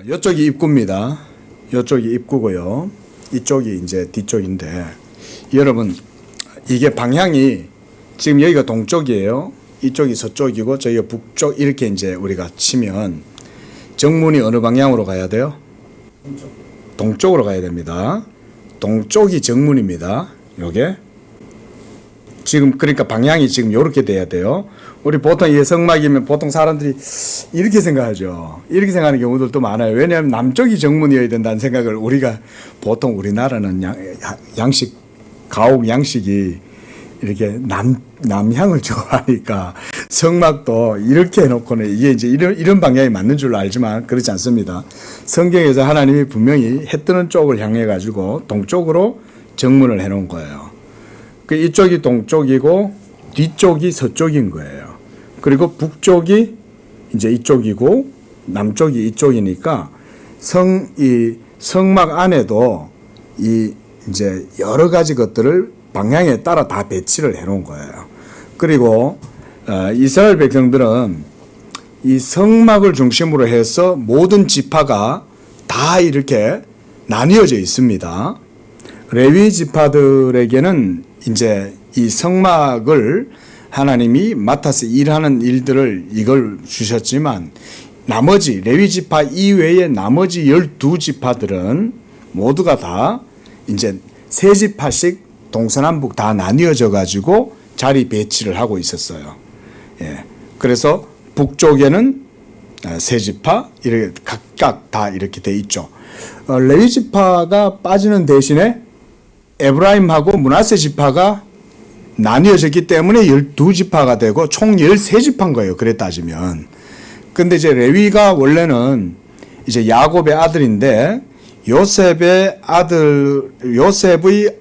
이쪽이 입구입니다. 이쪽이 입구고요. 이쪽이 이제 뒤쪽인데, 여러분, 이게 방향이 지금 여기가 동쪽이에요. 이쪽이 서쪽이고 저기가 북쪽, 이렇게 이제 우리가 치면 정문이 어느 방향으로 가야 돼요? 동쪽으로 가야 됩니다. 동쪽이 정문입니다. 요게 지금 그러니까 방향이 지금 이렇게 돼야 돼요. 우리 보통 이게 성막이면 보통 사람들이 이렇게 생각하죠. 이렇게 생각하는 경우들도 많아요. 왜냐하면 남쪽이 정문이어야 된다는 생각을 우리가 보통 우리나라는 양식 가옥 양식이 이렇게 남향을 좋아하니까 성막도 이렇게 해놓고는 이게 이제 이런 방향이 맞는 줄로 알지만 그렇지 않습니다. 성경에서 하나님이 분명히 해 뜨는 쪽을 향해 가지고 동쪽으로 정문을 해놓은 거예요. 그 이쪽이 동쪽이고 뒤쪽이 서쪽인 거예요. 그리고 북쪽이 이제 이쪽이고 남쪽이 이쪽이니까 이 성막 안에도 이 이제 여러 가지 것들을 방향에 따라 다 배치를 해 놓은 거예요. 그리고 이스라엘 백성들은 이 성막을 중심으로 해서 모든 지파가 다 이렇게 나뉘어져 있습니다. 레위 지파들에게는 이제 이 성막을 하나님이 맡아서 일하는 일들을 이걸 주셨지만 나머지 레위 지파 이외의 나머지 12지파들은 모두가 다 이제 세 지파씩 동서남북 다 나뉘어져 가지고 자리 배치를 하고 있었어요. 예. 그래서 북쪽에는 세 지파 이렇게 각각 다 이렇게 돼 있죠. 레위 지파가 빠지는 대신에 에브라임하고 므낫세 지파가 나뉘어졌기 때문에 12지파가 되고 총 13지파인 거예요. 그래 따지면. 근데 이제 레위가 원래는 이제 야곱의 아들인데 요셉의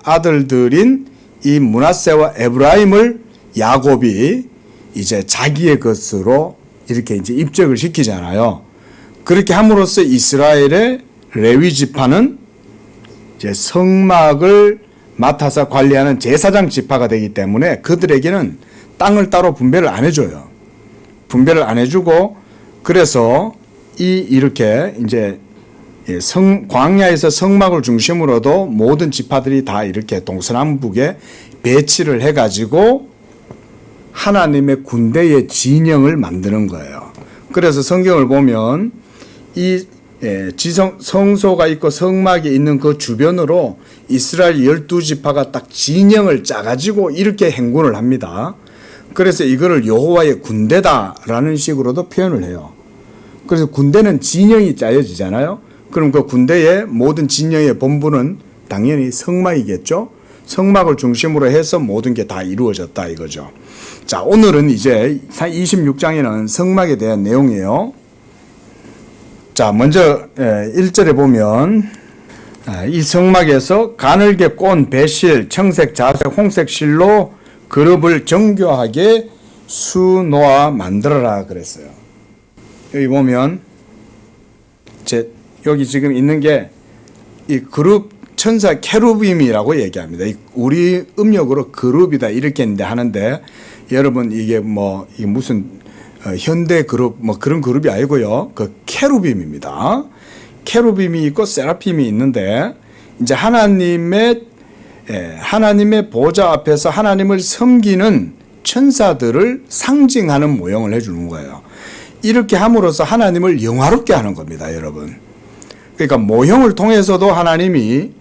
아들들인 이 므낫세와 에브라임을 야곱이 이제 자기의 것으로 이렇게 이제 입적을 시키잖아요. 그렇게 함으로써 이스라엘의 레위 지파는 이제 성막을 맡아서 관리하는 제사장 지파가 되기 때문에 그들에게는 땅을 따로 분배를 안 해줘요. 분배를 안 해주고 그래서 이렇게 이제 광야에서 성막을 중심으로도 모든 지파들이 다 이렇게 동서남북에 배치를 해가지고 하나님의 군대의 진영을 만드는 거예요. 그래서 성경을 보면 이 성소가 있고 성막이 있는 그 주변으로 이스라엘 12지파가 딱 진영을 짜가지고 이렇게 행군을 합니다. 그래서 이거를 여호와의 군대다라는 식으로도 표현을 해요. 그래서 군대는 진영이 짜여지잖아요. 그럼 그 군대의 모든 진영의 본부는 당연히 성막이겠죠. 성막을 중심으로 해서 모든 게 다 이루어졌다 이거죠. 자, 오늘은 이제 26장에는 성막에 대한 내용이에요. 자, 먼저 1절에 보면 이 성막에서 가늘게 꼰 배실, 청색, 자색, 홍색 실로 그룹을 정교하게 수놓아 만들어라 그랬어요. 여기 보면 여기 지금 있는 게 이 그룹 천사 케루빔이라고 얘기합니다. 우리 음력으로 그룹이다 이렇게 하는데 여러분 이게 무슨 현대 그룹 그런 그룹이 아니고요. 그 케루빔입니다. 케루빔이 있고 세라핌이 있는데 이제 하나님의 보좌 앞에서 하나님을 섬기는 천사들을 상징하는 모형을 해주는 거예요. 이렇게 함으로써 하나님을 영화롭게 하는 겁니다, 여러분. 그러니까 모형을 통해서도 하나님이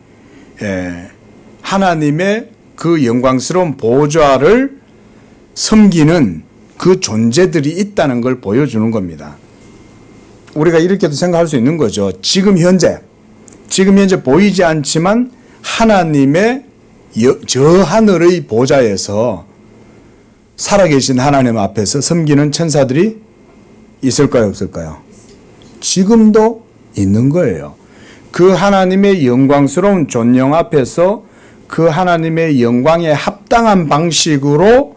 하나님의 그 영광스러운 보좌를 섬기는 그 존재들이 있다는 걸 보여주는 겁니다. 우리가 이렇게도 생각할 수 있는 거죠. 지금 현재 보이지 않지만 하나님의 저 하늘의 보좌에서 살아계신 하나님 앞에서 섬기는 천사들이 있을까요, 없을까요? 지금도 있는 거예요. 그 하나님의 영광스러운 존영 앞에서 그 하나님의 영광에 합당한 방식으로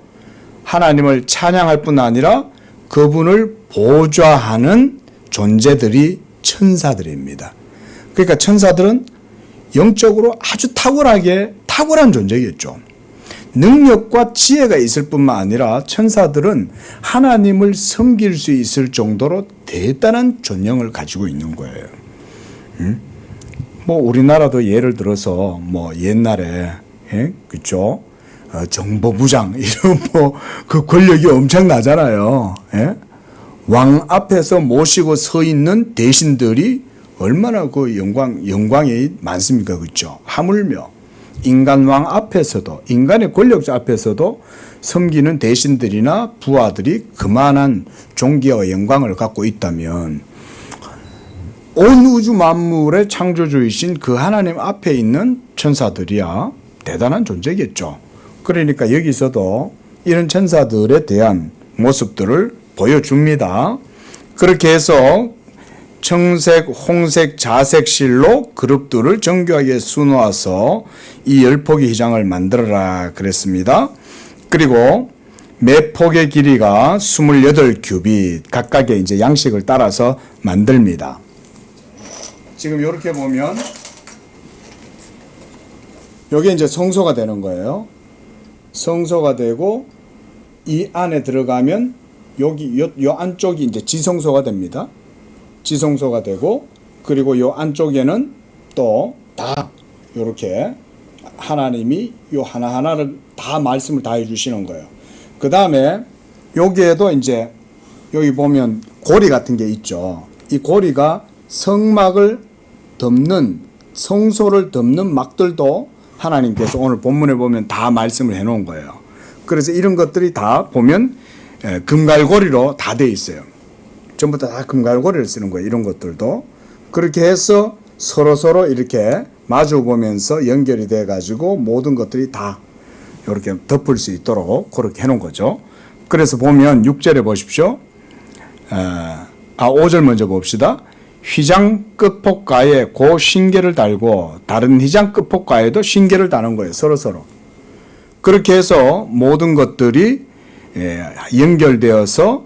하나님을 찬양할 뿐 아니라 그분을 보좌하는 존재들이 천사들입니다. 그러니까 천사들은 영적으로 아주 탁월한 존재겠죠. 능력과 지혜가 있을 뿐만 아니라 천사들은 하나님을 섬길 수 있을 정도로 대단한 존영을 가지고 있는 거예요. 뭐 우리나라도 예를 들어서 뭐 옛날에 그렇죠? 정보부장 이런 뭐 그 권력이 엄청나잖아요. 왕 앞에서 모시고 서 있는 대신들이 얼마나 그 영광이 많습니까, 그렇죠? 하물며 인간 왕 앞에서도 인간의 권력자 앞에서도 섬기는 대신들이나 부하들이 그만한 존귀와 영광을 갖고 있다면 온 우주 만물의 창조주이신 그 하나님 앞에 있는 천사들이야 대단한 존재겠죠. 그러니까 여기서도 이런 천사들에 대한 모습들을 보여줍니다. 그렇게 해서 청색, 홍색, 자색 실로 그룹들을 정교하게 수놓아서 이 10폭의 휘장을 만들어라 그랬습니다. 그리고 매 폭의 길이가 28규빗 각각의 이제 양식을 따라서 만듭니다. 지금 이렇게 보면 여기 이제 성소가 되는 거예요. 성소가 되고 이 안에 들어가면 여기 요 안쪽이 이제 지성소가 됩니다. 지성소가 되고 그리고 요 안쪽에는 또 다 이렇게 하나님이 요 하나하나를 다 말씀을 다 해주시는 거예요. 그 다음에 여기에도 이제 여기 보면 고리 같은 게 있죠. 이 고리가 성막을 덮는 성소를 덮는 막들도 하나님께서 오늘 본문에 보면 다 말씀을 해놓은 거예요. 그래서 이런 것들이 다 보면 금갈고리로 다 돼 있어요. 전부 다 금갈고리를 쓰는 거예요. 이런 것들도 그렇게 해서 서로 이렇게 마주 보면서 연결이 돼 가지고 모든 것들이 다 이렇게 덮을 수 있도록 그렇게 해놓은 거죠. 그래서 보면 6절에 보십시오. 5절 먼저 봅시다. 휘장 끝폭가에 고 신계를 달고 다른 휘장 끝폭가에도 신계를 다는 거예요. 서로. 그렇게 해서 모든 것들이 연결되어서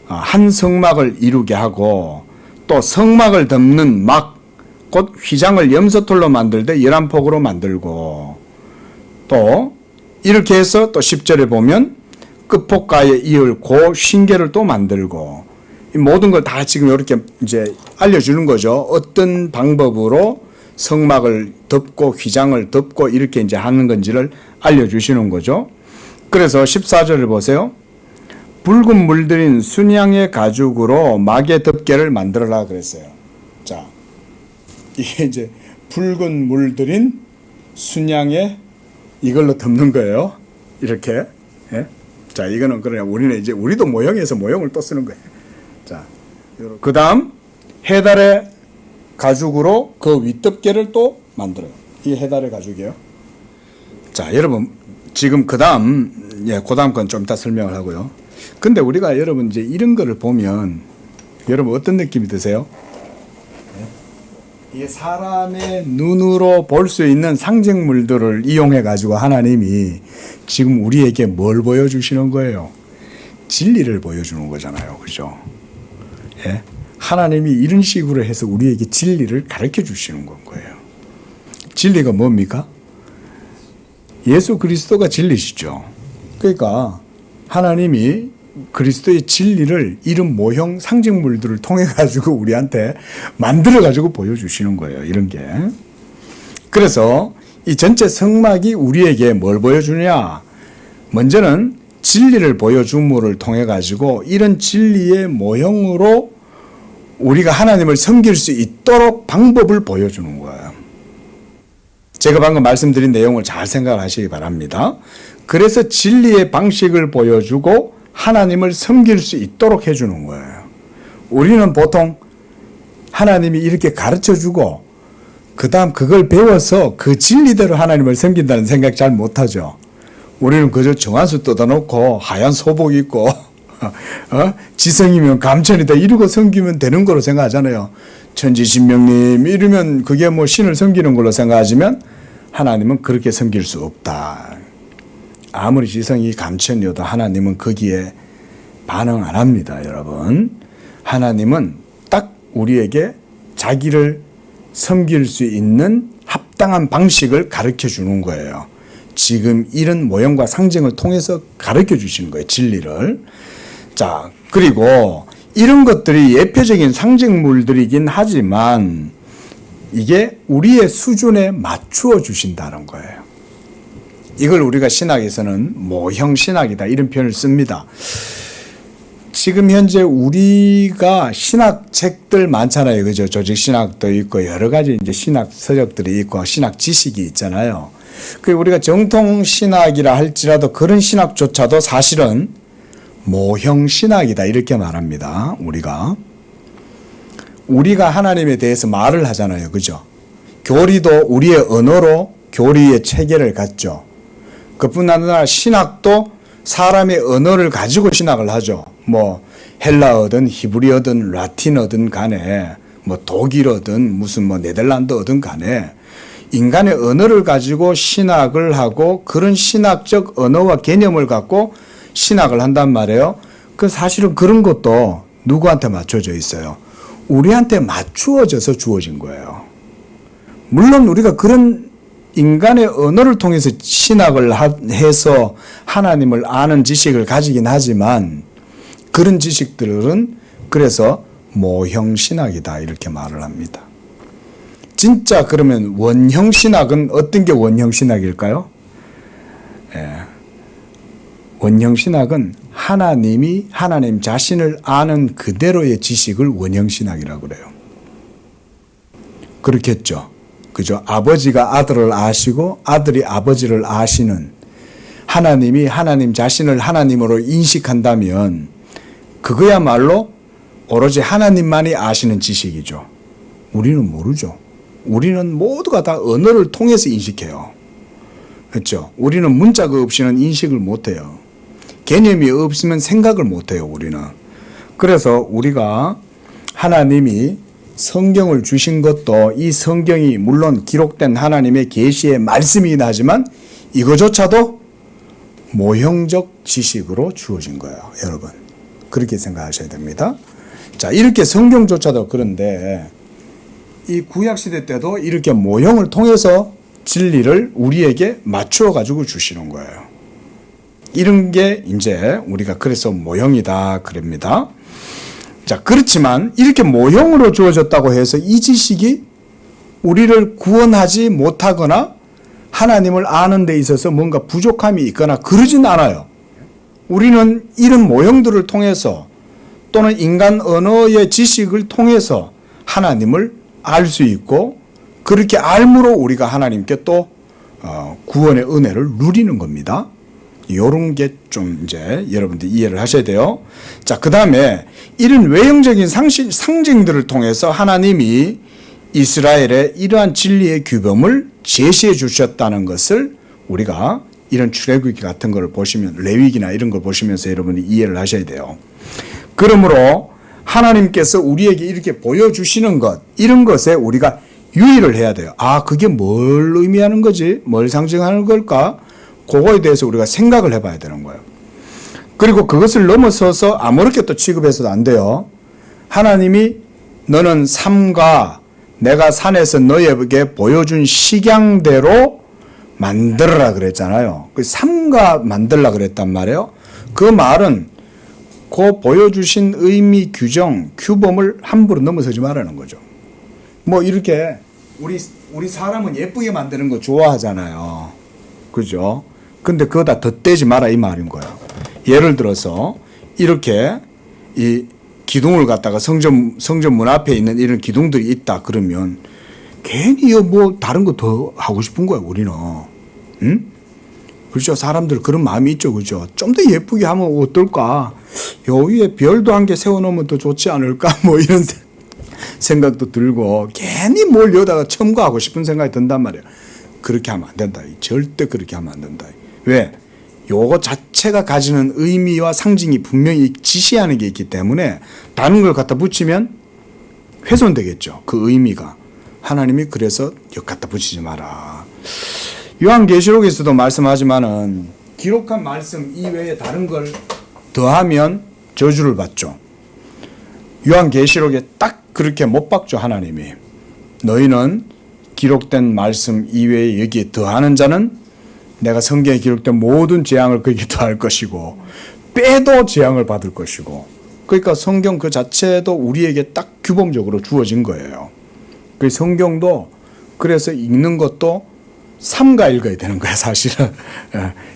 한 성막을 이루게 하고 또 성막을 덮는 막, 곧 휘장을 염소털로 만들 때 11폭으로 만들고 또 이렇게 해서 또 10절에 보면 끝폭가에 이을 고 신계를 또 만들고 이 모든 걸 다 지금 이렇게 이제 알려주는 거죠. 어떤 방법으로 성막을 덮고 휘장을 덮고 이렇게 이제 하는 건지를 알려주시는 거죠. 그래서 14절을 보세요. 붉은 물들인 순양의 가죽으로 막의 덮개를 만들어라 그랬어요. 자, 이게 이제 붉은 물들인 순양의 이걸로 덮는 거예요. 이렇게. 자, 이거는 그러냐. 우리는 이제 우리도 모형에서 모형을 또 쓰는 거예요. 자, 그 다음 해달의 가죽으로 그 윗덮개를 또 만들어요. 이 해달의 가죽이에요. 자, 여러분 지금 그 다음 건 좀 이따 설명을 하고요. 근데 우리가 여러분 이제 이런 거를 보면 여러분 어떤 느낌이 드세요? 이게 사람의 눈으로 볼 수 있는 상징물들을 이용해 가지고 하나님이 지금 우리에게 뭘 보여주시는 거예요? 진리를 보여주는 거잖아요. 그죠? 예? 하나님이 이런 식으로 해서 우리에게 진리를 가르쳐 주시는 건 거예요. 진리가 뭡니까? 예수 그리스도가 진리시죠. 그러니까 하나님이 그리스도의 진리를 이런 모형 상징물들을 통해 가지고 우리한테 만들어 가지고 보여주시는 거예요. 이런 게. 그래서 이 전체 성막이 우리에게 뭘 보여주냐? 먼저는 진리를 보여줌을 통해 가지고 이런 진리의 모형으로 우리가 하나님을 섬길 수 있도록 방법을 보여주는 거예요. 제가 방금 말씀드린 내용을 잘 생각하시기 바랍니다. 그래서 진리의 방식을 보여주고 하나님을 섬길 수 있도록 해주는 거예요. 우리는 보통 하나님이 이렇게 가르쳐주고 그 다음 그걸 배워서 그 진리대로 하나님을 섬긴다는 생각 잘 못하죠. 우리는 그저 정한수 뜯어놓고 하얀 소복 입고 지성이면 감천이다 이러고 섬기면 되는 거로 생각하잖아요. 천지신명님 이러면 그게 뭐 신을 섬기는 걸로 생각하지만 하나님은 그렇게 섬길 수 없다. 아무리 지성이 감천이어도 하나님은 거기에 반응 안 합니다. 여러분, 하나님은 딱 우리에게 자기를 섬길 수 있는 합당한 방식을 가르쳐 주는 거예요. 지금 이런 모형과 상징을 통해서 가르쳐 주시는 거예요. 진리를. 자, 그리고 이런 것들이 예표적인 상징물들이긴 하지만 이게 우리의 수준에 맞추어 주신다는 거예요. 이걸 우리가 신학에서는 모형 신학이다 이런 표현을 씁니다. 지금 현재 우리가 신학 책들 많잖아요. 그죠? 조직 신학도 있고 여러 가지 이제 신학 서적들이 있고 신학 지식이 있잖아요. 그 우리가 정통 신학이라 할지라도 그런 신학조차도 사실은 모형 신학이다 이렇게 말합니다. 우리가 하나님에 대해서 말을 하잖아요. 그죠? 교리도 우리의 언어로 교리의 체계를 갖죠. 그뿐 아니라 신학도 사람의 언어를 가지고 신학을 하죠. 뭐 헬라어든 히브리어든 라틴어든 간에 뭐 독일어든 무슨 뭐 네덜란드어든 간에 인간의 언어를 가지고 신학을 하고 그런 신학적 언어와 개념을 갖고 신학을 한단 말이에요. 그 사실은 그런 것도 누구한테 맞춰져 있어요? 우리한테 맞추어져서 주어진 거예요. 물론 우리가 그런 인간의 언어를 통해서 신학을 해서 하나님을 아는 지식을 가지긴 하지만 그런 지식들은 그래서 모형 신학이다 이렇게 말을 합니다. 진짜 그러면 원형 신학은 어떤 게 원형 신학일까요? 원형 신학은 하나님 자신을 아는 그대로의 지식을 원형 신학이라고 그래요. 그렇겠죠. 그죠? 아버지가 아들을 아시고 아들이 아버지를 아시는 하나님이 하나님 자신을 하나님으로 인식한다면 그거야말로 오로지 하나님만이 아시는 지식이죠. 우리는 모르죠. 우리는 모두가 다 언어를 통해서 인식해요. 그렇죠? 우리는 문자가 없이는 인식을 못해요. 개념이 없으면 생각을 못해요. 우리는. 그래서 우리가 하나님이 성경을 주신 것도 이 성경이 물론 기록된 하나님의 계시의 말씀이긴 하지만 이거조차도 모형적 지식으로 주어진 거예요. 여러분. 그렇게 생각하셔야 됩니다. 자, 이렇게 성경조차도 그런데 이 구약시대 때도 이렇게 모형을 통해서 진리를 우리에게 맞추어 가지고 주시는 거예요. 이런 게 이제 우리가 그래서 모형이다 그럽니다. 자, 그렇지만 이렇게 모형으로 주어졌다고 해서 이 지식이 우리를 구원하지 못하거나 하나님을 아는 데 있어서 뭔가 부족함이 있거나 그러진 않아요. 우리는 이런 모형들을 통해서 또는 인간 언어의 지식을 통해서 하나님을 알 수 있고 그렇게 알므로 우리가 하나님께 또 구원의 은혜를 누리는 겁니다. 이런 게 좀 이제 여러분들 이해를 하셔야 돼요. 자, 그 다음에 이런 외형적인 상징들을 통해서 하나님이 이스라엘의 이러한 진리의 규범을 제시해 주셨다는 것을 우리가 이런 출애굽기 같은 걸 보시면 레위기나 이런 걸 보시면서 여러분이 이해를 하셔야 돼요. 그러므로 하나님께서 우리에게 이렇게 보여주시는 것 이런 것에 우리가 유의를 해야 돼요. 아, 그게 뭘 의미하는 거지? 뭘 상징하는 걸까? 그거에 대해서 우리가 생각을 해봐야 되는 거예요. 그리고 그것을 넘어서서 아무렇게 또 취급해서도 안 돼요. 하나님이 너는 삼가 내가 산에서 너희에게 보여준 식양대로 만들어라 그랬잖아요. 그 삼가 만들라 그랬단 말이에요. 그 말은 그 보여주신 의미, 규정, 규범을 함부로 넘어서지 말라는 거죠. 뭐 이렇게 우리 사람은 예쁘게 만드는 거 좋아하잖아요. 그죠? 근데 그거 다 덧대지 마라 이 말인 거예요. 예를 들어서 이렇게 이 기둥을 갖다가 성전 문 앞에 있는 이런 기둥들이 있다 그러면 괜히 뭐 다른 거 더 하고 싶은 거야 우리는. 응? 그렇죠. 사람들 그런 마음이 있죠. 그죠? 좀 더 예쁘게 하면 어떨까? 요 위에 별도 한 개 세워놓으면 더 좋지 않을까? 뭐 이런 생각도 들고 괜히 뭘 여기다가 첨가하고 싶은 생각이 든단 말이야. 그렇게 하면 안 된다. 절대 그렇게 하면 안 된다. 왜? 요거 자체가 가지는 의미와 상징이 분명히 지시하는 게 있기 때문에 다른 걸 갖다 붙이면 훼손되겠죠. 그 의미가. 하나님이 그래서 여기 갖다 붙이지 마라. 요한계시록에서도 말씀하지만은 기록한 말씀 이외에 다른 걸 더하면 저주를 받죠. 요한계시록에 딱 그렇게 못 박죠. 하나님이. 너희는 기록된 말씀 이외에 여기에 더하는 자는 내가 성경에 기록된 모든 재앙을 거기에 더할 것이고 빼도 재앙을 받을 것이고 그러니까 성경 그 자체도 우리에게 딱 규범적으로 주어진 거예요. 그 성경도 그래서 읽는 것도 삼가 읽어야 되는 거야, 사실은.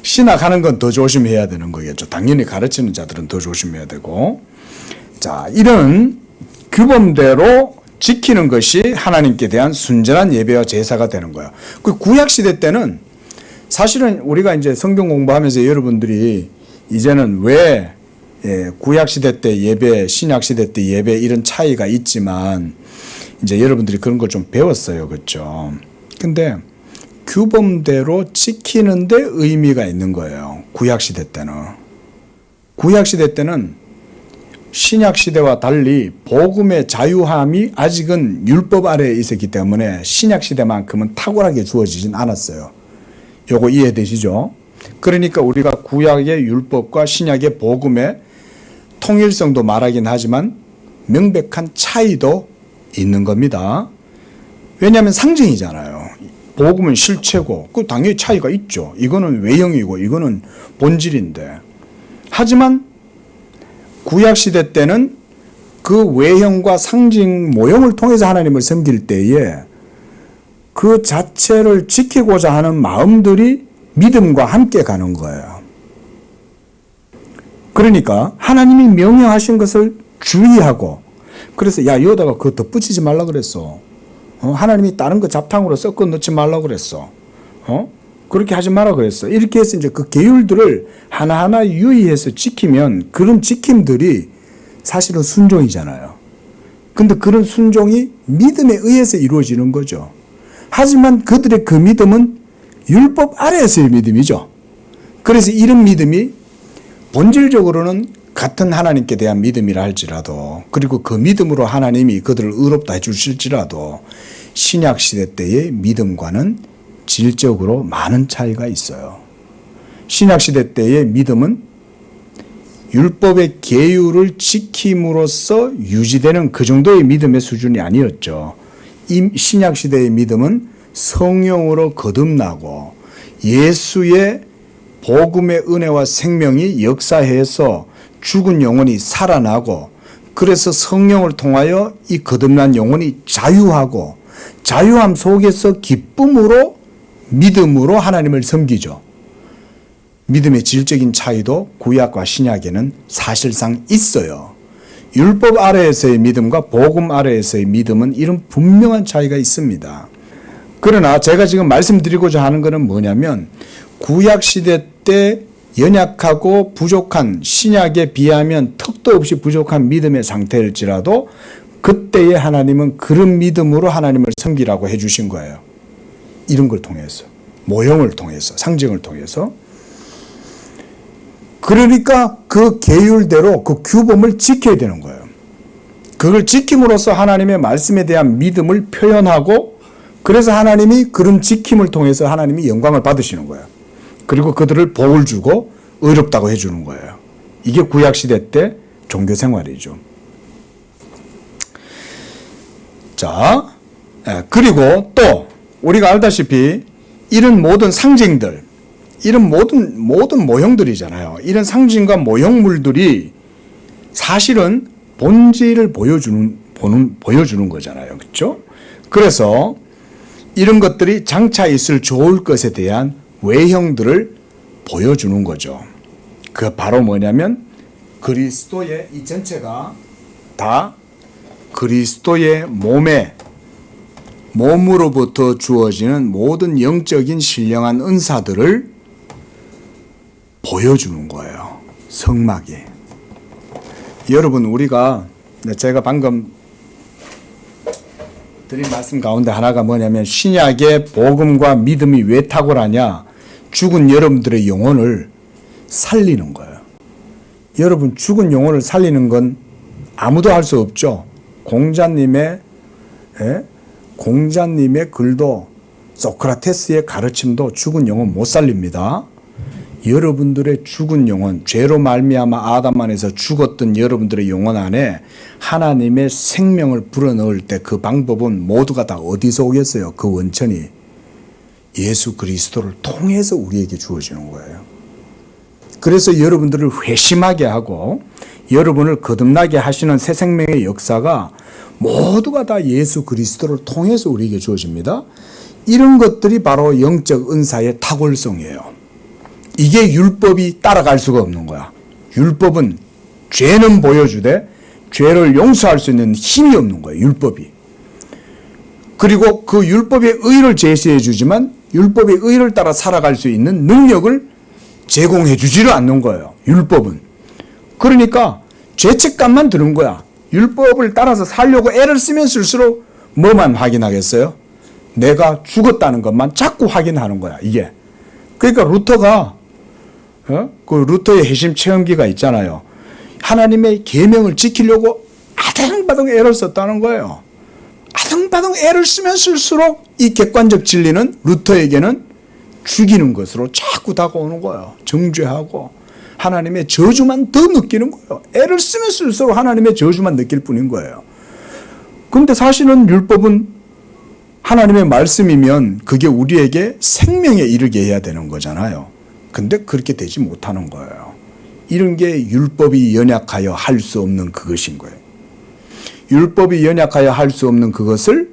신학하는 건 더 조심해야 되는 거겠죠. 당연히 가르치는 자들은 더 조심해야 되고. 자, 이런 규범대로 지키는 것이 하나님께 대한 순전한 예배와 제사가 되는 거예요. 그 구약 시대 때는 사실은 우리가 이제 성경 공부하면서 여러분들이 이제는 왜 구약 시대 때 예배, 신약 시대 때 예배 이런 차이가 있지만 이제 여러분들이 그런 걸 좀 배웠어요. 그렇죠? 근데 규범대로 지키는데 의미가 있는 거예요. 구약 시대 때는. 구약 시대 때는 신약 시대와 달리 복음의 자유함이 아직은 율법 아래에 있었기 때문에 신약 시대만큼은 탁월하게 주어지진 않았어요. 요거 이해되시죠? 그러니까 우리가 구약의 율법과 신약의 복음의 통일성도 말하긴 하지만 명백한 차이도 있는 겁니다. 왜냐하면 상징이잖아요. 복음은 실체고 그 당연히 차이가 있죠. 이거는 외형이고 이거는 본질인데. 하지만 구약 시대 때는 그 외형과 상징 모형을 통해서 하나님을 섬길 때에 그 자체를 지키고자 하는 마음들이 믿음과 함께 가는 거예요. 그러니까 하나님이 명령하신 것을 주의하고, 그래서 야 여기다가 그거 덧붙이지 말라 그랬어. 하나님이 다른 거 잡탕으로 섞어 넣지 말라 그랬어. 그렇게 하지 마라 그랬어. 이렇게 해서 이제 그 계율들을 하나하나 유의해서 지키면 그런 지킴들이 사실은 순종이잖아요. 근데 그런 순종이 믿음에 의해서 이루어지는 거죠. 하지만 그들의 그 믿음은 율법 아래에서의 믿음이죠. 그래서 이런 믿음이 본질적으로는 같은 하나님께 대한 믿음이라 할지라도, 그리고 그 믿음으로 하나님이 그들을 의롭다 해주실지라도 신약 시대 때의 믿음과는 질적으로 많은 차이가 있어요. 신약 시대 때의 믿음은 율법의 계율을 지킴으로써 유지되는 그 정도의 믿음의 수준이 아니었죠. 이 신약 시대의 믿음은 성령으로 거듭나고 예수의 복음의 은혜와 생명이 역사해서 죽은 영혼이 살아나고, 그래서 성령을 통하여 이 거듭난 영혼이 자유하고, 자유함 속에서 기쁨으로 믿음으로 하나님을 섬기죠. 믿음의 질적인 차이도 구약과 신약에는 사실상 있어요. 율법 아래에서의 믿음과 복음 아래에서의 믿음은 이런 분명한 차이가 있습니다. 그러나 제가 지금 말씀드리고자 하는 것은 뭐냐면, 구약 시대 때 연약하고 부족한, 신약에 비하면 턱도 없이 부족한 믿음의 상태일지라도 그때의 하나님은 그런 믿음으로 하나님을 섬기라고 해주신 거예요. 이런 걸 통해서, 모형을 통해서, 상징을 통해서. 그러니까 그 계율대로 그 규범을 지켜야 되는 거예요. 그걸 지킴으로써 하나님의 말씀에 대한 믿음을 표현하고, 그래서 하나님이 그런 지킴을 통해서 하나님이 영광을 받으시는 거예요. 그리고 그들을 복을 주고 의롭다고 해주는 거예요. 이게 구약시대 때 종교 생활이죠. 자, 그리고 또 우리가 알다시피 이런 모든 상징들, 이런 모든 모형들이잖아요. 이런 상징과 모형물들이 사실은 본질을 보여주는 거잖아요. 그렇죠? 그래서 이런 것들이 장차 있을 좋을 것에 대한 외형들을 보여주는 거죠. 그 바로 뭐냐면 그리스도의 이 전체가 다 그리스도의 몸으로부터 주어지는 모든 영적인 신령한 은사들을 보여주는 거예요. 성막이. 여러분, 우리가 제가 방금 드린 말씀 가운데 하나가 뭐냐면, 신약의 복음과 믿음이 왜 탁월하냐? 죽은 여러분들의 영혼을 살리는 거예요. 여러분, 죽은 영혼을 살리는 건 아무도 할 수 없죠. 공자님의 글도, 소크라테스의 가르침도 죽은 영혼 못 살립니다. 여러분들의 죽은 영혼, 죄로 말미암아 아담 안에서 죽었던 여러분들의 영혼 안에 하나님의 생명을 불어넣을 때 그 방법은 모두가 다 어디서 오겠어요? 그 원천이 예수 그리스도를 통해서 우리에게 주어지는 거예요. 그래서 여러분들을 회심하게 하고 여러분을 거듭나게 하시는 새 생명의 역사가 모두가 다 예수 그리스도를 통해서 우리에게 주어집니다. 이런 것들이 바로 영적 은사의 탁월성이에요. 이게 율법이 따라갈 수가 없는 거야. 율법은 죄는 보여주되 죄를 용서할 수 있는 힘이 없는 거예요. 율법이. 그리고 그 율법의 의를 제시해 주지만 율법의 의를 따라 살아갈 수 있는 능력을 제공해 주지를 않는 거예요. 율법은. 그러니까 죄책감만 드는 거야. 율법을 따라서 살려고 애를 쓰면 쓸수록 뭐만 확인하겠어요? 내가 죽었다는 것만 자꾸 확인하는 거야. 이게. 그러니까 루터가 그 루터의 회심 체험기가 있잖아요. 하나님의 계명을 지키려고 아등바등 애를 썼다는 거예요. 아등바등 애를 쓰면 쓸수록 이 객관적 진리는 루터에게는 죽이는 것으로 자꾸 다가오는 거예요. 정죄하고 하나님의 저주만 더 느끼는 거예요. 애를 쓰면 쓸수록 하나님의 저주만 느낄 뿐인 거예요. 그런데 사실은 율법은 하나님의 말씀이면 그게 우리에게 생명에 이르게 해야 되는 거잖아요. 근데 그렇게 되지 못하는 거예요. 이런 게 율법이 연약하여 할 수 없는 그것인 거예요. 율법이 연약하여 할 수 없는 그것을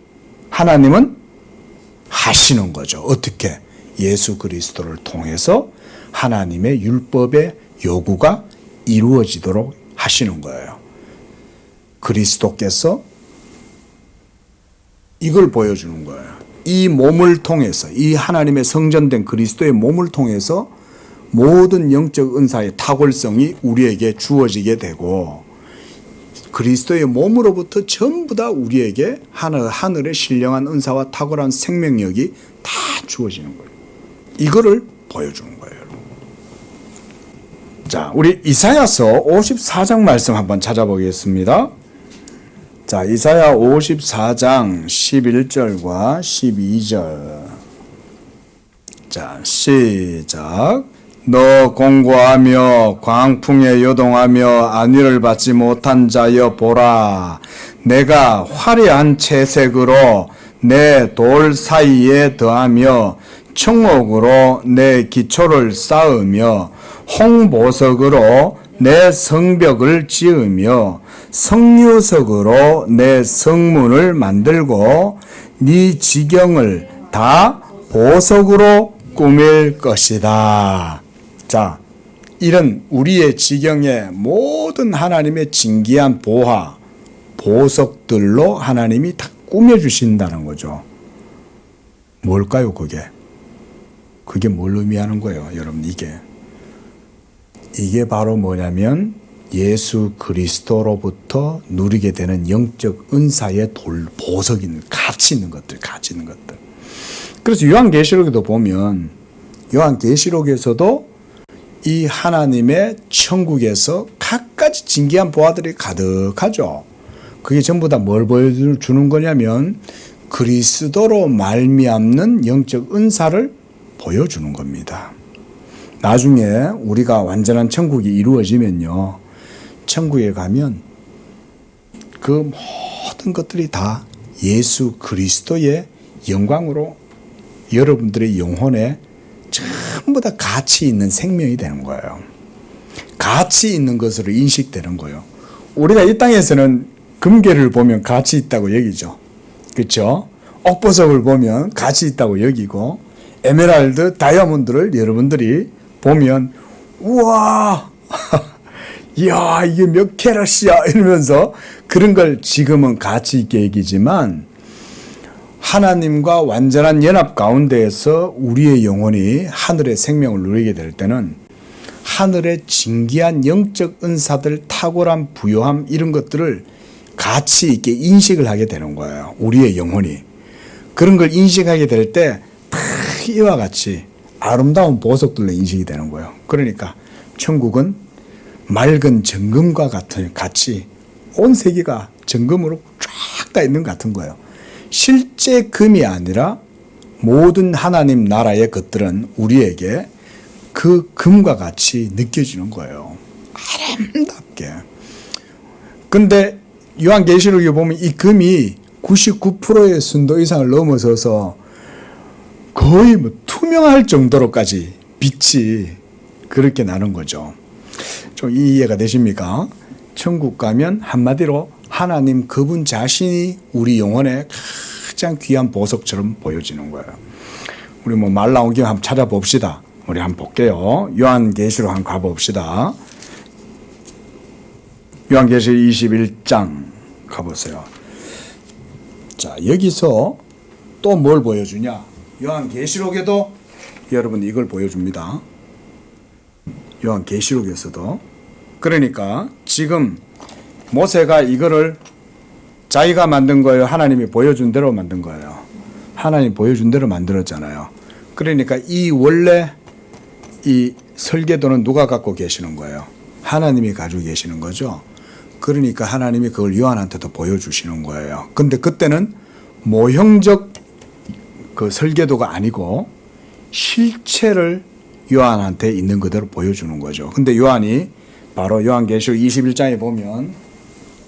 하나님은 하시는 거죠. 어떻게? 예수 그리스도를 통해서 하나님의 율법의 요구가 이루어지도록 하시는 거예요. 그리스도께서 이걸 보여주는 거예요. 이 몸을 통해서, 이 하나님의 성전된 그리스도의 몸을 통해서 모든 영적 은사의 탁월성이 우리에게 주어지게 되고 그리스도의 몸으로부터 전부 다 우리에게 하늘의 신령한 은사와 탁월한 생명력이 다 주어지는 거예요. 이거를 보여주는 거예요. 자, 우리 이사야서 54장 말씀 한번 찾아보겠습니다. 자, 이사야 54장 11절과 12절. 자, 시작. 너 공고하며 광풍에 요동하며 안위를 받지 못한 자여 보라. 내가 화려한 채색으로 내 돌 사이에 더하며 청옥으로 내 기초를 쌓으며 홍보석으로 내 성벽을 지으며 석류석으로 내 성문을 만들고 네 지경을 다 보석으로 꾸밀 것이다. 자, 이런 우리의 지경의 모든 하나님의 진귀한 보화, 보석들로 하나님이 다 꾸며주신다는 거죠. 뭘까요, 그게? 그게 뭘 의미하는 거예요, 여러분, 이게 바로 뭐냐면 예수 그리스도로부터 누리게 되는 영적 은사의 보석인, 가치 있는 것들. 그래서 요한계시록에도 보면, 요한계시록에서도 이 하나님의 천국에서 갖가지 진귀한 보화들이 가득하죠. 그게 전부 다 뭘 보여주는 거냐면 그리스도로 말미암는 영적 은사를 보여주는 겁니다. 나중에 우리가 완전한 천국이 이루어지면요, 천국에 가면 그 모든 것들이 다 예수 그리스도의 영광으로 여러분들의 영혼에 전부 다 가치 있는 생명이 되는 거예요. 가치 있는 것으로 인식되는 거예요. 우리가 이 땅에서는 금괴를 보면 가치 있다고 여기죠. 그렇죠? 옥보석을 보면 가치 있다고 여기고 에메랄드, 다이아몬드를 여러분들이 보면 우와 이야 이게 몇 캐럿이야 이러면서 그런 걸 지금은 가치 있게 여기지만 하나님과 완전한 연합 가운데에서 우리의 영혼이 하늘의 생명을 누리게 될 때는 하늘의 진귀한 영적 은사들, 탁월한 부요함 이런 것들을 가치 있게 인식을 하게 되는 거예요. 우리의 영혼이. 그런 걸 인식하게 될 때 이와 같이 아름다운 보석들로 인식이 되는 거예요. 그러니까 천국은 맑은 정금과 같이 온 세계가 정금으로 쫙 다 있는 것 같은 거예요. 실제 금이 아니라 모든 하나님 나라의 것들은 우리에게 그 금과 같이 느껴지는 거예요. 아름답게. 근데 요한계시록에 보면 이 금이 99%의 순도 이상을 넘어서서 거의 뭐 투명할 정도로까지 빛이 그렇게 나는 거죠. 좀 이해가 되십니까? 천국 가면 한마디로 하나님 그분 자신이 우리 영혼의 가장 귀한 보석처럼 보여지는 거예요. 우리 뭐 말 나온 김에 한번 찾아봅시다. 우리 한번 볼게요. 요한계시록 한번 가봅시다. 요한계시록 21장 가보세요. 자, 여기서 또 뭘 보여주냐? 요한계시록에도 여러분 이걸 보여줍니다. 요한계시록에서도. 그러니까 지금 모세가 이거를 자기가 만든 거예요? 하나님이 보여준 대로 만든 거예요? 하나님 보여준 대로 만들었잖아요. 그러니까 이 원래 이 설계도는 누가 갖고 계시는 거예요? 하나님이 가지고 계시는 거죠. 그러니까 하나님이 그걸 요한한테도 보여주시는 거예요. 근데 그때는 모형적 그 설계도가 아니고 실체를 요한한테 있는 그대로 보여주는 거죠. 근데 요한이 바로 요한계시록 21장에 보면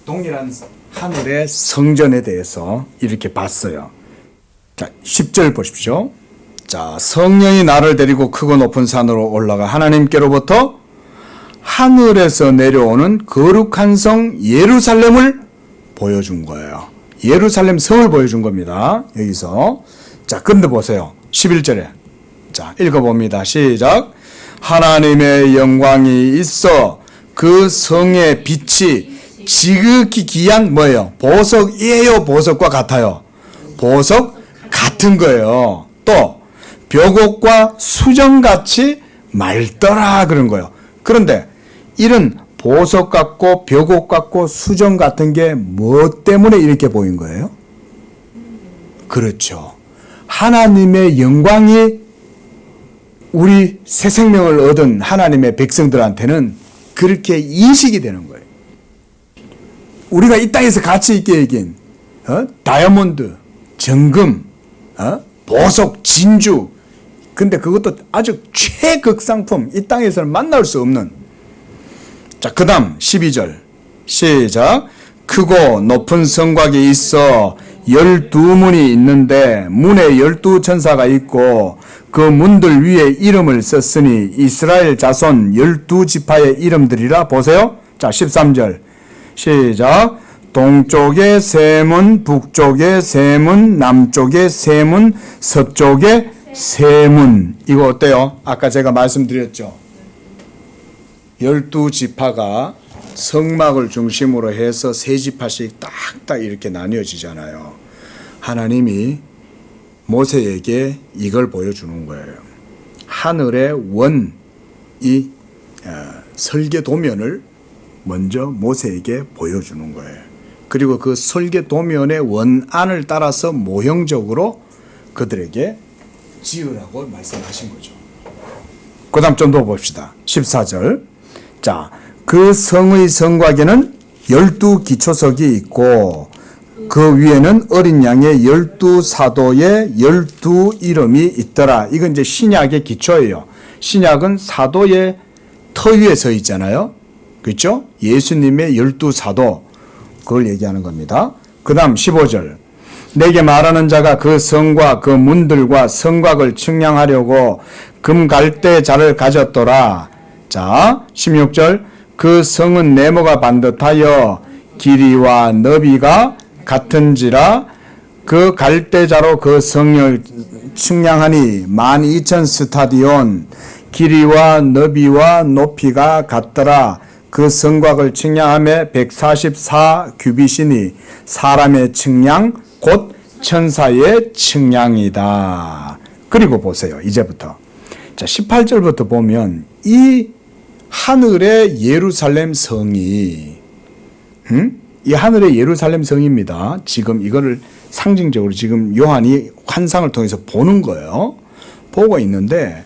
동일한 하늘의 성전에 대해서 이렇게 봤어요. 자, 10절 보십시오. 자, 성령이 나를 데리고 크고 높은 산으로 올라가 하나님께로부터 하늘에서 내려오는 거룩한 성 예루살렘을 보여준 거예요. 예루살렘 성을 보여준 겁니다. 여기서. 자, 근데 보세요. 11절에. 자, 읽어봅니다. 시작. 하나님의 영광이 있어 그 성의 빛이 지극히 귀한 뭐예요? 보석이에요? 보석과 같아요? 보석 같은 거예요. 또 벽옥과 수정같이 맑더라 그런 거예요. 그런데 이런 보석 같고 벽옥 같고 수정 같은 게 뭐 때문에 이렇게 보인 거예요? 그렇죠. 하나님의 영광이 우리 새 생명을 얻은 하나님의 백성들한테는 그렇게 인식이 되는 거예요. 우리가 이 땅에서 가치 있게 얘기한 다이아몬드, 정금, 보석, 진주. 근데 그것도 아주 최극상품, 이 땅에서는 만날 수 없는. 자, 그 다음 12절 시작. 크고 높은 성곽이 있어 12문이 있는데 문에 12천사가 있고 그 문들 위에 이름을 썼으니 이스라엘 자손 12지파의 이름들이라. 보세요. 자, 13절 시작. 동쪽에 세 문, 북쪽에 세 문, 남쪽에 세 문, 서쪽에 세 문. 이거 어때요? 아까 제가 말씀드렸죠. 12지파가 성막을 중심으로 해서 세 지파씩 딱딱 이렇게 나뉘어지잖아요. 하나님이 모세에게 이걸 보여주는 거예요. 하늘의 이 설계 도면을 먼저 모세에게 보여주는 거예요. 그리고 그 설계 도면의 원안을 따라서 모형적으로 그들에게 지으라고 말씀하신 거죠. 그 다음 좀 더 봅시다. 14절. 자, 그 성의 성곽에는 12기초석이 있고 그 위에는 어린 양의 12사도의 12이름이 있더라. 이건 이제 신약의 기초예요. 신약은 사도의 터 위에 서 있잖아요. 그렇죠? 예수님의 12사도, 그걸 얘기하는 겁니다. 그 다음 15절. 내게 말하는 자가 그 성과 그 문들과 성곽을 측량하려고 금갈대자를 가졌더라. 자, 16절. 그 성은 네모가 반듯하여 길이와 너비가 같은지라. 그 갈대자로 그 성을 측량하니 12,000 스타디온, 길이와 너비와 높이가 같더라. 그 성곽을 측량함에 144 규빗이니 사람의 측량 곧 천사의 측량이다. 그리고 보세요. 이제부터. 자, 18절부터 보면 이 하늘의 예루살렘 성이 이 하늘의 예루살렘 성입니다. 지금 이거를 상징적으로 지금 요한이 환상을 통해서 보는 거예요. 보고 있는데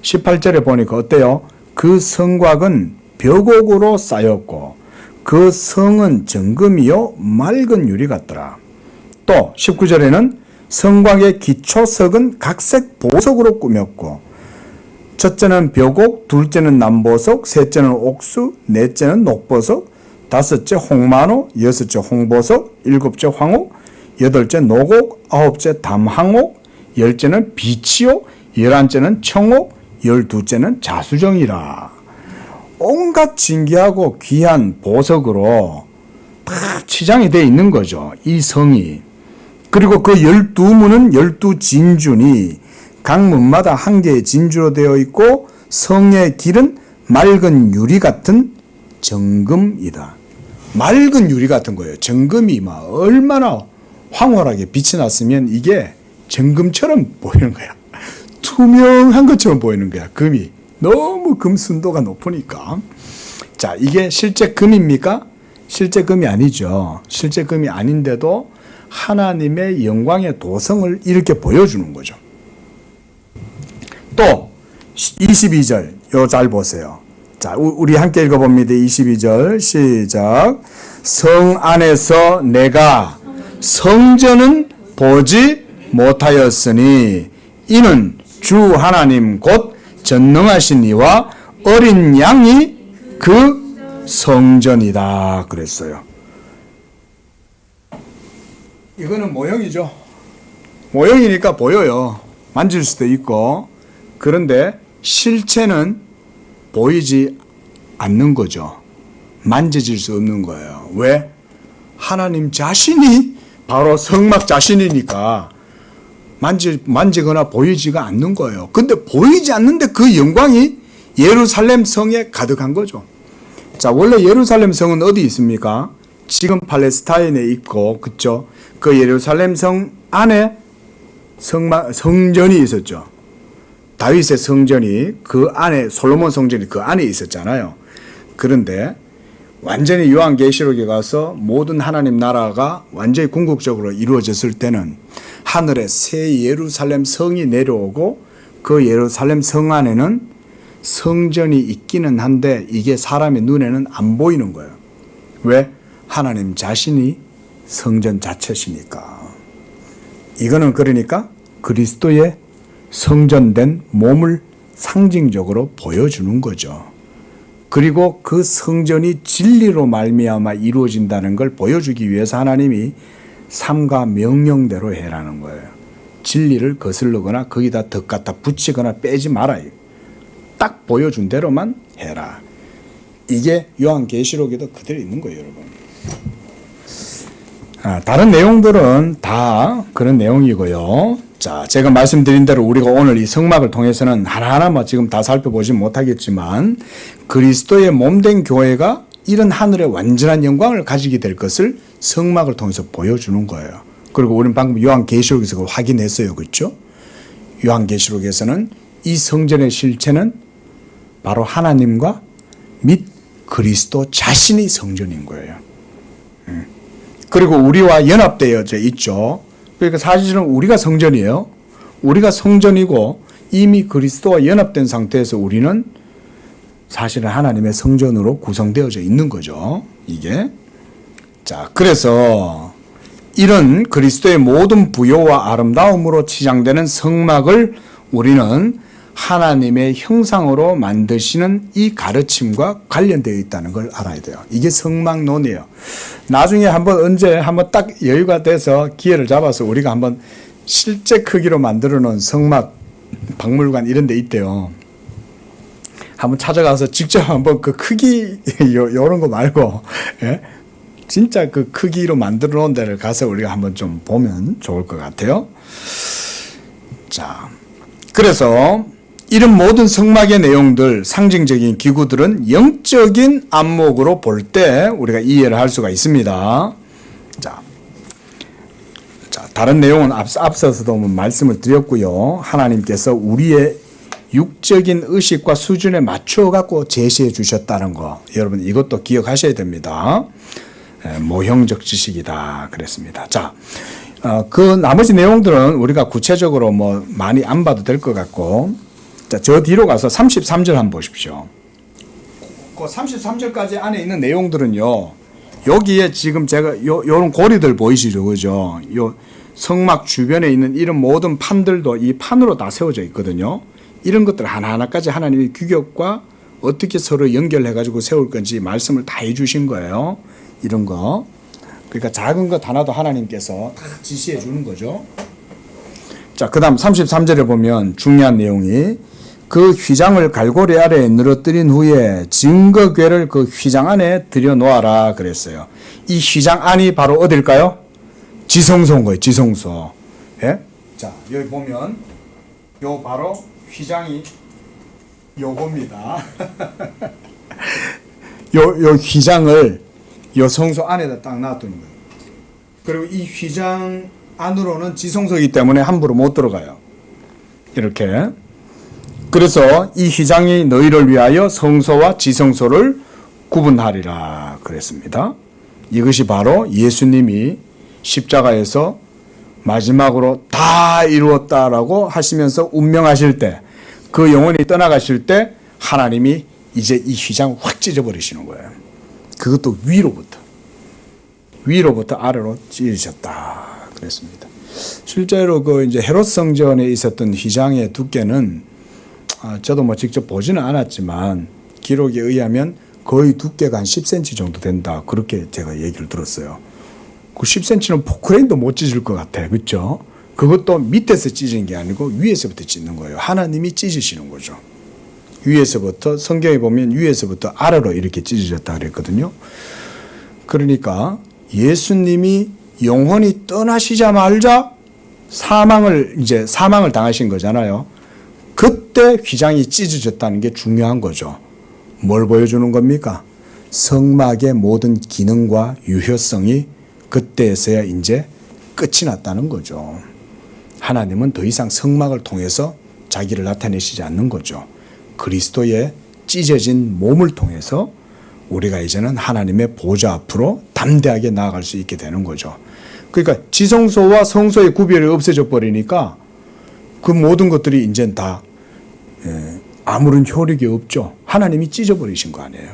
18절에 보니까 어때요? 그 성곽은 벽옥으로 쌓였고 그 성은 정금이요 맑은 유리 같더라. 또 19절에는 성곽의 기초석은 각색 보석으로 꾸몄고 첫째는 벽옥, 둘째는 남보석, 셋째는 옥수, 넷째는 녹보석, 다섯째 홍만호, 여섯째 홍보석, 일곱째 황옥, 여덟째 녹옥, 아홉째 담항옥, 열째는 비치옥, 열한째는 청옥, 열두째는 자수정이라. 온갖 진귀하고 귀한 보석으로 다 치장이 되어 있는 거죠. 이 성이. 그리고 그 12문은 12진주니 각 문마다 한 개의 진주로 되어 있고 성의 길은 맑은 유리 같은 정금이다. 맑은 유리 같은 거예요. 정금이 막 얼마나 황홀하게 빛이 났으면 이게 정금처럼 보이는 거야. 투명한 것처럼 보이는 거야. 금이. 너무 금 순도가 높으니까. 자, 이게 실제 금입니까? 실제 금이 아니죠. 실제 금이 아닌데도 하나님의 영광의 도성을 이렇게 보여주는 거죠. 또 22절 요 잘 보세요. 자, 우리 함께 읽어봅니다. 22절 시작. 성 안에서 내가 성전은 보지 못하였으니 이는 주 하나님 곧 전능하신 이와 어린 양이 그 성전이다 그랬어요. 이거는 모형이죠. 모형이니까 보여요. 만질 수도 있고. 그런데 실체는 보이지 않는 거죠. 만져질 수 없는 거예요. 왜? 하나님 자신이 바로 성막 자신이니까 만지거나 보이지가 않는 거예요. 근데 보이지 않는데 그 영광이 예루살렘 성에 가득한 거죠. 자, 원래 예루살렘 성은 어디 있습니까? 지금 팔레스타인에 있고, 그쵸? 그 예루살렘 성 안에 성전이 있었죠. 다윗의 성전이 그 안에, 솔로몬 성전이 그 안에 있었잖아요. 그런데 완전히 요한계시록에 가서 모든 하나님 나라가 완전히 궁극적으로 이루어졌을 때는 하늘에 새 예루살렘 성이 내려오고 그 예루살렘 성 안에는 성전이 있기는 한데 이게 사람의 눈에는 안 보이는 거예요. 왜? 하나님 자신이 성전 자체시니까. 이거는 그러니까 그리스도의 성전된 몸을 상징적으로 보여주는 거죠. 그리고 그 성전이 진리로 말미암아 이루어진다는 걸 보여주기 위해서 하나님이 삼가 명령대로 해라는 거예요. 진리를 거슬르거나 거기다 덧 갖다 붙이거나 빼지 말아요. 딱 보여준 대로만 해라. 이게 요한계시록에도 그대로 있는 거예요, 여러분. 다른 내용들은 다 그런 내용이고요. 자, 제가 말씀드린 대로 우리가 오늘 이 성막을 통해서는 하나하나 지금 다 살펴보지 못하겠지만 그리스도의 몸된 교회가 이런 하늘의 완전한 영광을 가지게 될 것을 성막을 통해서 보여주는 거예요. 그리고 우리는 방금 요한계시록에서 그걸 확인했어요. 그렇죠? 요한계시록에서는 이 성전의 실체는 바로 하나님과 및 그리스도 자신이 성전인 거예요. 그리고 우리와 연합되어져 있죠. 그러니까 사실은 우리가 성전이에요. 우리가 성전이고 이미 그리스도와 연합된 상태에서 우리는 사실은 하나님의 성전으로 구성되어져 있는 거죠. 이게. 자, 그래서 이런 그리스도의 모든 부요와 아름다움으로 치장되는 성막을 우리는 하나님의 형상으로 만드시는 이 가르침과 관련되어 있다는 걸 알아야 돼요. 이게 성막론이에요. 나중에 언제 한번 딱 여유가 돼서 기회를 잡아서 우리가 한번 실제 크기로 만들어 놓은 성막 박물관 이런 데 있대요. 한번 찾아가서 직접 한번 그 크기 요런 거 말고 예? 진짜 그 크기로 만들어 놓은 데를 가서 우리가 한번 좀 보면 좋을 것 같아요. 자, 그래서 이런 모든 성막의 내용들, 상징적인 기구들은 영적인 안목으로 볼 때 우리가 이해를 할 수가 있습니다. 자, 다른 내용은 앞서서도 말씀을 드렸고요. 하나님께서 우리의 육적인 의식과 수준에 맞춰 갖고 제시해 주셨다는 거, 여러분 이것도 기억하셔야 됩니다. 모형적 지식이다 그랬습니다. 자, 그 나머지 내용들은 우리가 구체적으로 많이 안 봐도 될 것 같고, 자, 저 뒤로 가서 33절 한번 보십시오. 그 33절까지 안에 있는 내용들은요, 여기에 지금 제가 요런 고리들 보이시죠? 그죠? 요 성막 주변에 있는 이런 모든 판들도 이 판으로 다 세워져 있거든요. 이런 것들 하나하나까지 하나님의 규격과 어떻게 서로 연결해가지고 세울 건지 말씀을 다 해주신 거예요. 이런 거. 그러니까 작은 것 하나도 하나님께서 다 지시해 주는 거죠. 자, 그 다음 33절에 보면 중요한 내용이 그 휘장을 갈고리 아래에 늘어뜨린 후에 증거궤를 그 휘장 안에 들여놓아라 그랬어요. 이 휘장 안이 바로 어딜까요? 지성소인 거예요. 지성소. 예? 자, 여기 보면 요 바로 휘장이 요겁니다. 요 휘장을 요 성소 안에다 딱 놔두는 거예요. 그리고 이 휘장 안으로는 지성소이기 때문에 함부로 못 들어가요. 이렇게. 그래서 이 휘장이 너희를 위하여 성소와 지성소를 구분하리라 그랬습니다. 이것이 바로 예수님이 십자가에서 마지막으로 다 이루었다라고 하시면서 운명하실 때, 그 영혼이 떠나가실 때 하나님이 이제 이 휘장 확 찢어버리시는 거예요. 그것도 위로부터 아래로 찢으셨다 그랬습니다. 실제로 그 이제 헤롯 성전에 있었던 휘장의 두께는 저도 뭐 직접 보지는 않았지만 기록에 의하면 거의 두께가 한 10cm 정도 된다. 그렇게 제가 얘기를 들었어요. 그 10cm는 포크레인도 못 찢을 것 같아. 그렇죠? 그것도 밑에서 찢은 게 아니고 위에서부터 찢는 거예요. 하나님이 찢으시는 거죠. 위에서부터, 성경에 보면 위에서부터 아래로 이렇게 찢어졌다 그랬거든요. 그러니까 예수님이 영혼이 떠나시자마자 사망을 당하신 거잖아요. 그때 휘장이 찢어졌다는 게 중요한 거죠. 뭘 보여주는 겁니까? 성막의 모든 기능과 유효성이 그때에서야 이제 끝이 났다는 거죠. 하나님은 더 이상 성막을 통해서 자기를 나타내시지 않는 거죠. 그리스도의 찢어진 몸을 통해서 우리가 이제는 하나님의 보좌 앞으로 담대하게 나아갈 수 있게 되는 거죠. 그러니까 지성소와 성소의 구별이 없어져 버리니까 그 모든 것들이 이제 다 아무런 효력이 없죠. 하나님이 찢어버리신 거 아니에요.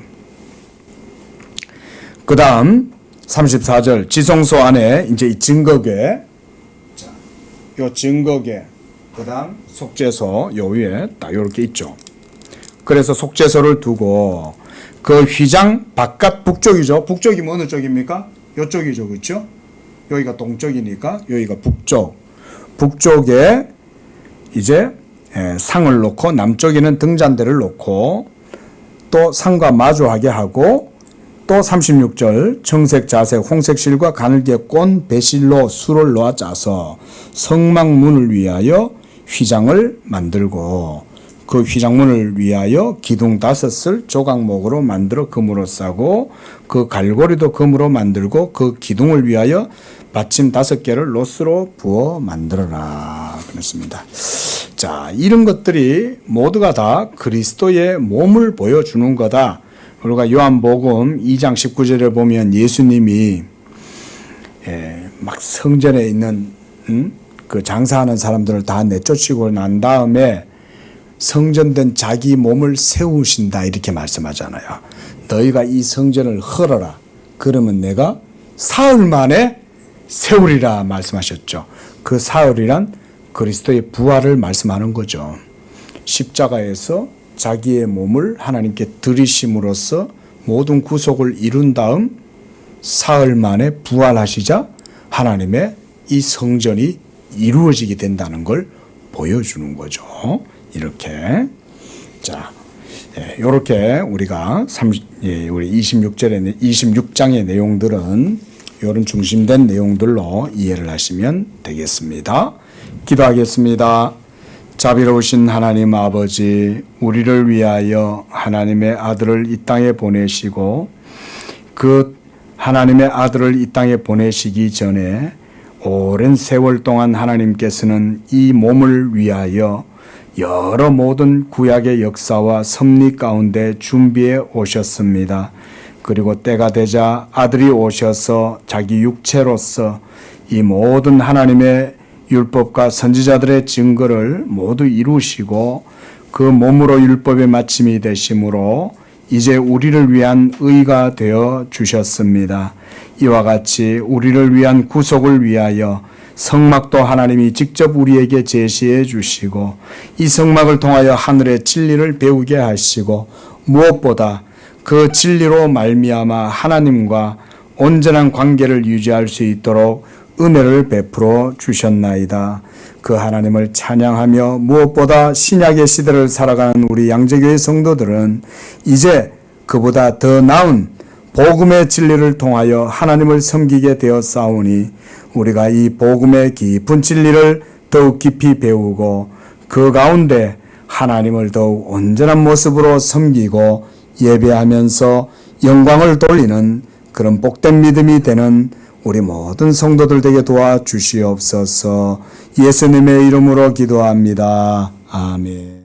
그 다음 34절 지성소 안에 이제 이 증거궤, 자, 요 증거궤, 그 다음 속죄소 요 위에 딱 요렇게 있죠. 그래서 속죄소를 두고 그 휘장 바깥 북쪽이죠. 북쪽이면 어느 쪽입니까? 요쪽이죠. 그렇죠? 여기가 동쪽이니까 여기가 북쪽. 북쪽에 이제 상을 놓고 남쪽에는 등잔대를 놓고 또 상과 마주하게 하고 또 36절 청색, 자색, 홍색 실과 가늘게 꼰 배실로 수를 놓아 짜서 성막문을 위하여 휘장을 만들고 그 휘장문을 위하여 기둥 5을 조각목으로 만들어 금으로 싸고 그 갈고리도 금으로 만들고 그 기둥을 위하여 받침 5개를 로스로 부어 만들어라 그랬습니다. 자, 이런 것들이 모두가 다 그리스도의 몸을 보여주는 거다. 우리가 요한복음 2장 19절에 보면 예수님이 막 성전에 있는 그 장사하는 사람들을 다 내쫓으고 난 다음에 성전된 자기 몸을 세우신다 이렇게 말씀하잖아요. 너희가 이 성전을 헐어라. 그러면 내가 사흘 만에 세우리라 말씀하셨죠. 그 사흘이란 그리스도의 부활을 말씀하는 거죠. 십자가에서 자기의 몸을 하나님께 드리심으로써 모든 구속을 이룬 다음 사흘 만에 부활하시자 하나님의 이 성전이 이루어지게 된다는 걸 보여주는 거죠. 이렇게. 자, 이렇게 우리가 우리 26장의 내용들은 이런 중심된 내용들로 이해를 하시면 되겠습니다. 기도하겠습니다. 자비로우신 하나님 아버지, 우리를 위하여 하나님의 아들을 이 땅에 보내시고 그 하나님의 아들을 이 땅에 보내시기 전에 오랜 세월 동안 하나님께서는 이 몸을 위하여 여러 모든 구약의 역사와 섭리 가운데 준비해 오셨습니다. 그리고 때가 되자 아들이 오셔서 자기 육체로서 이 모든 하나님의 율법과 선지자들의 증거를 모두 이루시고 그 몸으로 율법의 마침이 되심으로 이제 우리를 위한 의가 되어 주셨습니다. 이와 같이 우리를 위한 구속을 위하여 성막도 하나님이 직접 우리에게 제시해 주시고 이 성막을 통하여 하늘의 진리를 배우게 하시고 무엇보다 그 진리로 말미암아 하나님과 온전한 관계를 유지할 수 있도록 은혜를 베풀어 주셨나이다. 그 하나님을 찬양하며 무엇보다 신약의 시대를 살아가는 우리 양재교회 성도들은 이제 그보다 더 나은 복음의 진리를 통하여 하나님을 섬기게 되었사오니 우리가 이 복음의 깊은 진리를 더욱 깊이 배우고 그 가운데 하나님을 더욱 온전한 모습으로 섬기고 예배하면서 영광을 돌리는 그런 복된 믿음이 되는 우리 모든 성도들 되게 도와주시옵소서. 예수님의 이름으로 기도합니다. 아멘.